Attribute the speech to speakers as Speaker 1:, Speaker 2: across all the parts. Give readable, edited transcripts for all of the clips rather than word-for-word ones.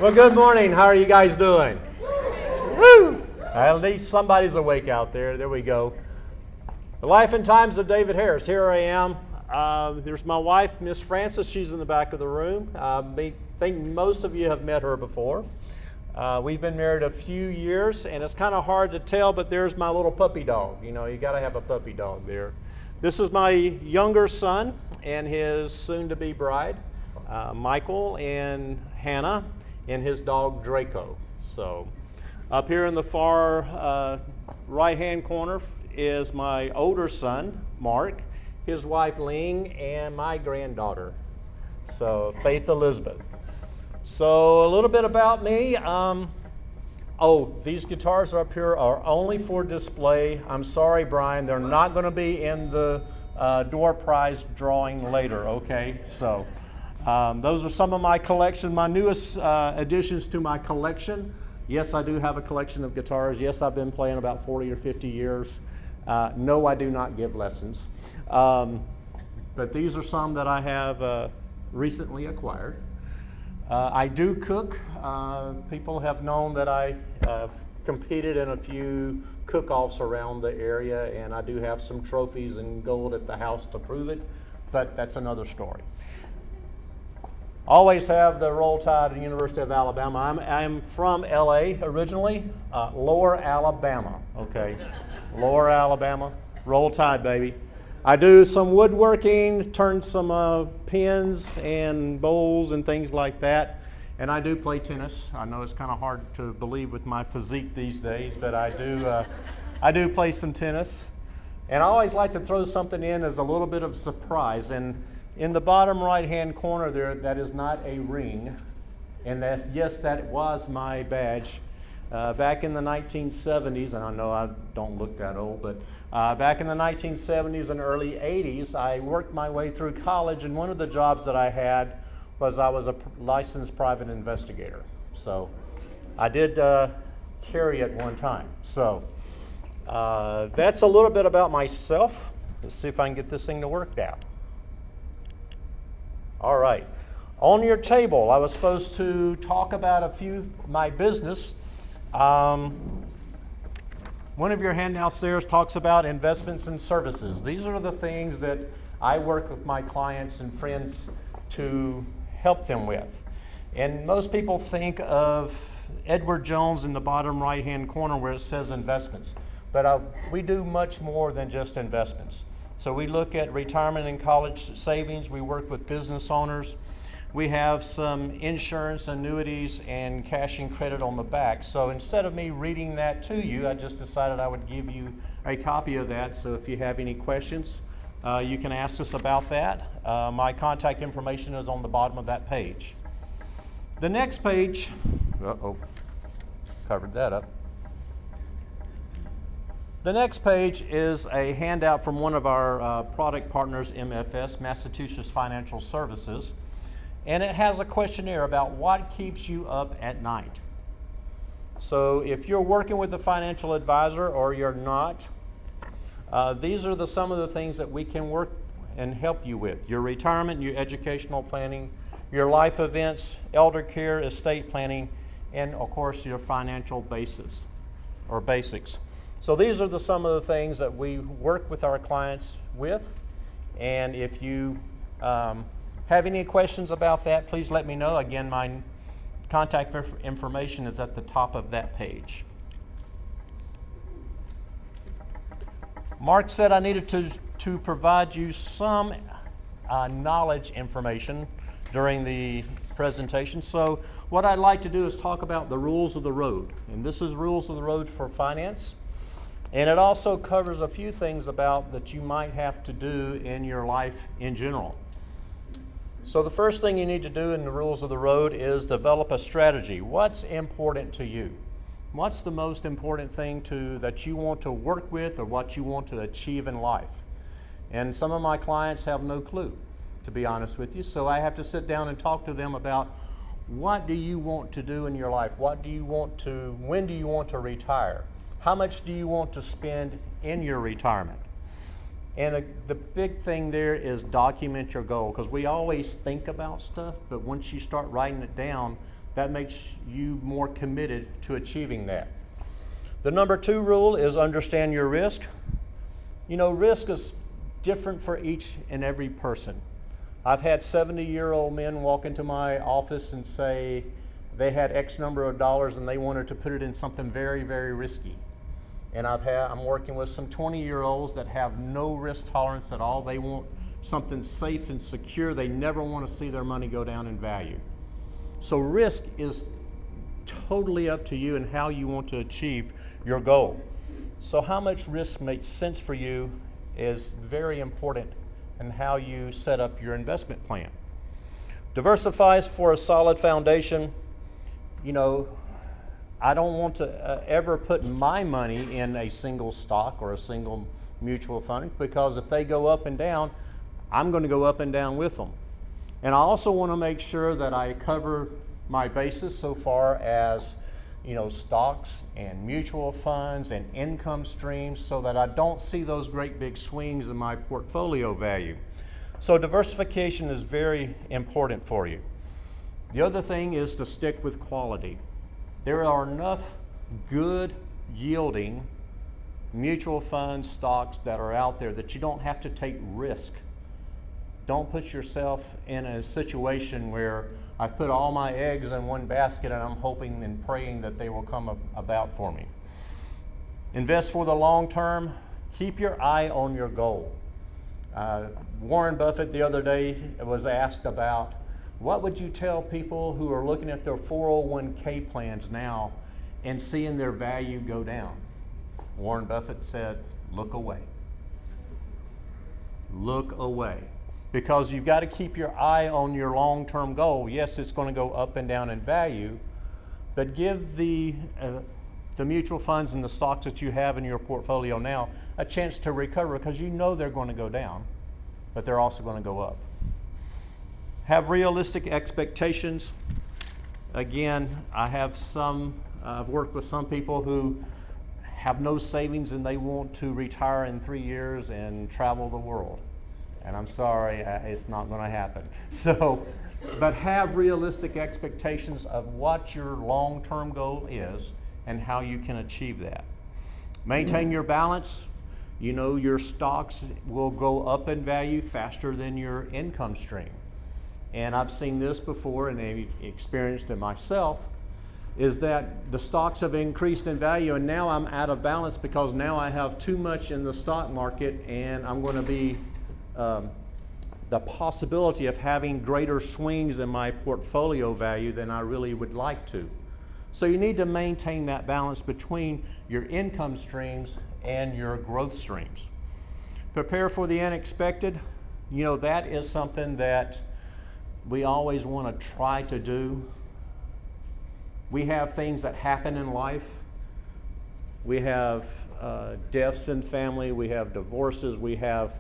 Speaker 1: Well, good morning. How are you guys doing? Woo! At least somebody's awake out there. There we go. The Life and Times of David Harris. Here I am. There's my wife, Miss Frances. She's in the back of the room. I think most of you have met her before. We've been married a few years, and it's kind of hard to tell, but there's my little puppy dog. You know, you got to have a puppy dog there. This is my younger son and his soon-to-be bride, Michael and Hannah, and his dog Draco. So up here in the far right-hand corner is my older son, Mark, his wife Ling, and my granddaughter, so Faith Elizabeth. So a little bit about me. These guitars up here are only for display. I'm sorry, Brian, they're not going to be in the door prize drawing later, okay? So those are some of my collection, my newest additions to my collection. Yes, I do have a collection of guitars. Yes, I've been playing about 40 or 50 years. No, I do not give lessons. But these are some that I have recently acquired. I do cook. People have known that I competed in a few cook-offs around the area, and I do have some trophies and gold at the house to prove it, but that's another story. Always have the Roll Tide at the University of Alabama. I'm from LA originally, Lower Alabama, okay? Lower Alabama, Roll Tide, baby. I do some woodworking, turn some pins and bowls and things like that. And I do play tennis. I know it's kind of hard to believe with my physique these days, but I do play some tennis. And I always like to throw something in as a little bit of surprise. And in the bottom right-hand corner there, that is not a ring. And yes, that was my badge. Back in the 1970s, and I know I don't look that old, but back in the 1970s and early 80s, I worked my way through college, and one of the jobs that I had was I was a licensed private investigator. So I did carry at one time. So that's a little bit about myself. Let's see if I can get this thing to work out. All right. On your table, I was supposed to talk about my business. One of your handouts there talks about investments and services. These are the things that I work with my clients and friends to help them with. And most people think of Edward Jones in the bottom right-hand corner where it says investments. But we do much more than just investments. So we look at retirement and college savings. We work with business owners. We have some insurance, annuities, and cash and credit on the back. So instead of me reading that to you, I just decided I would give you a copy of that. So if you have any questions, you can ask us about that. My contact information is on the bottom of that page. The next page, covered that up. The next page is a handout from one of our product partners, MFS, Massachusetts Financial Services. And it has a questionnaire about what keeps you up at night. So if you're working with a financial advisor or you're not, these are some of the things that we can work and help you with. Your retirement, your educational planning, your life events, elder care, estate planning, and of course your financial basis or basics. So these are some of the things that we work with our clients with. And if you have any questions about that, please let me know. Again, my contact information is at the top of that page. Mark said I needed to provide you some knowledge information during the presentation. So what I'd like to do is talk about the rules of the road. And this is rules of the road for finance. And it also covers a few things that you might have to do in your life in general. So the first thing you need to do in the rules of the road is develop a strategy. What's important to you? What's the most important thing that you want to work with or what you want to achieve in life? And some of my clients have no clue, to be honest with you. So I have to sit down and talk to them about what do you want to do in your life? When do you want to retire? How much do you want to spend in your retirement? And the big thing there is document your goal, because we always think about stuff, but once you start writing it down, that makes you more committed to achieving that. The number 2 rule is understand your risk. You know, risk is different for each and every person. I've had 70-year-old men walk into my office and say they had X number of dollars and they wanted to put it in something very, very risky. And I'm working with some 20-year-olds that have no risk tolerance at all. They want something safe and secure. They never want to see their money go down in value. So risk is totally up to you and how you want to achieve your goal. So how much risk makes sense for you is very important in how you set up your investment plan. Diversifies for a solid foundation. You know, I don't want to ever put my money in a single stock or a single mutual fund, because if they go up and down, I'm going to go up and down with them. And I also want to make sure that I cover my bases so far as, you know, stocks and mutual funds and income streams, so that I don't see those great big swings in my portfolio value. So diversification is very important for you. The other thing is to stick with quality. There are enough good yielding mutual funds, stocks that are out there that you don't have to take risk. Don't put yourself in a situation where I've put all my eggs in one basket and I'm hoping and praying that they will come about for me. Invest for the long term. Keep your eye on your goal. Warren Buffett the other day was asked about, what would you tell people who are looking at their 401k plans now and seeing their value go down? Warren Buffett said, look away. Look away. Because you've got to keep your eye on your long-term goal. Yes, it's going to go up and down in value, but give the mutual funds and the stocks that you have in your portfolio now a chance to recover, because you know they're going to go down, but they're also going to go up. Have realistic expectations. Again, I've worked with some people who have no savings and they want to retire in 3 years and travel the world. And I'm sorry, it's not going to happen. So, but have realistic expectations of what your long-term goal is and how you can achieve that. Maintain your balance. You know, your stocks will go up in value faster than your income stream. And I've seen this before and experienced it myself, is that the stocks have increased in value and now I'm out of balance because now I have too much in the stock market and I'm going to be the possibility of having greater swings in my portfolio value than I really would like to. So you need to maintain that balance between your income streams and your growth streams. Prepare for the unexpected. You know, that is something that we always want to try to do. We have things that happen in life. We have deaths in family, we have divorces, we have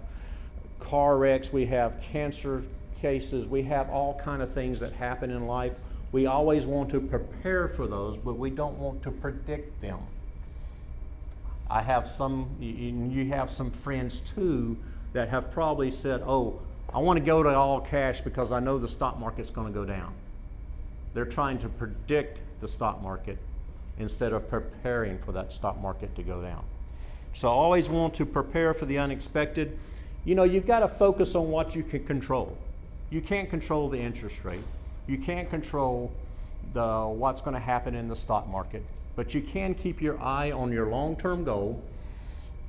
Speaker 1: car wrecks, we have cancer cases, we have all kind of things that happen in life. We always want to prepare for those, but we don't want to predict them. I have you have some friends too that have probably said, oh, I want to go to all cash because I know the stock market's going to go down. They're trying to predict the stock market instead of preparing for that stock market to go down. So always want to prepare for the unexpected. You know, you've got to focus on what you can control. You can't control the interest rate. You can't control what's going to happen in the stock market, but you can keep your eye on your long-term goal,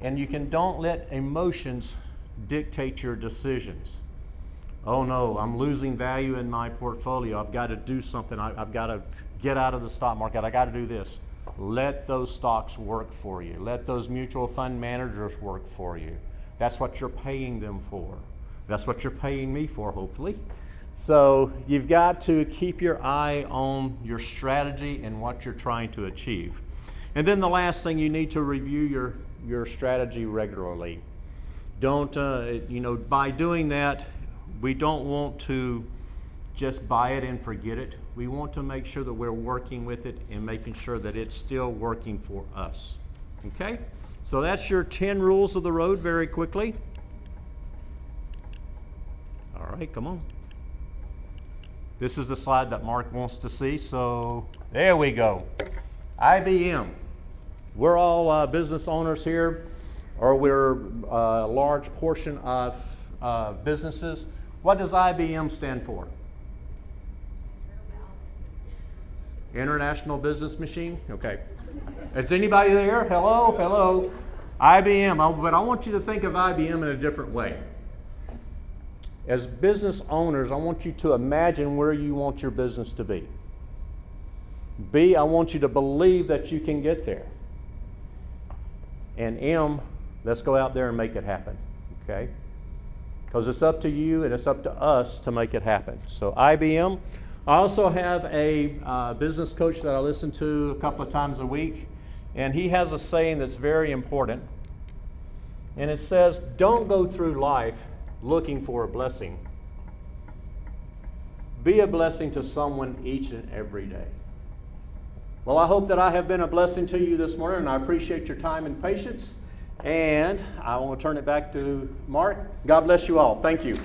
Speaker 1: and you don't let emotions dictate your decisions. Oh no, I'm losing value in my portfolio. I've got to do something. I've got to get out of the stock market. I got to do this. Let those stocks work for you. Let those mutual fund managers work for you. That's what you're paying them for. That's what you're paying me for, hopefully. So you've got to keep your eye on your strategy and what you're trying to achieve. And then the last thing, you need to review your strategy regularly. Don't, by doing that, we don't want to just buy it and forget it. We want to make sure that we're working with it and making sure that it's still working for us. Okay? So that's your 10 rules of the road very quickly. All right, come on. This is the slide that Mark wants to see, so there we go. IBM. We're all business owners here, or we're a large portion of businesses. What does IBM stand for? International Business Machine? Okay. Is anybody there? Hello? Hello? IBM. But I want you to think of IBM in a different way. As business owners, I want you to imagine where you want your business to be. B, I want you to believe that you can get there. And M, let's go out there and make it happen. Okay? Because it's up to you and it's up to us to make it happen. So IBM. I also have a business coach that I listen to a couple of times a week, and he has a saying that's very important. And it says, don't go through life looking for a blessing. Be a blessing to someone each and every day. Well, I hope that I have been a blessing to you this morning, and I appreciate your time and patience. And I want to turn it back to Mark. God bless you all. Thank you.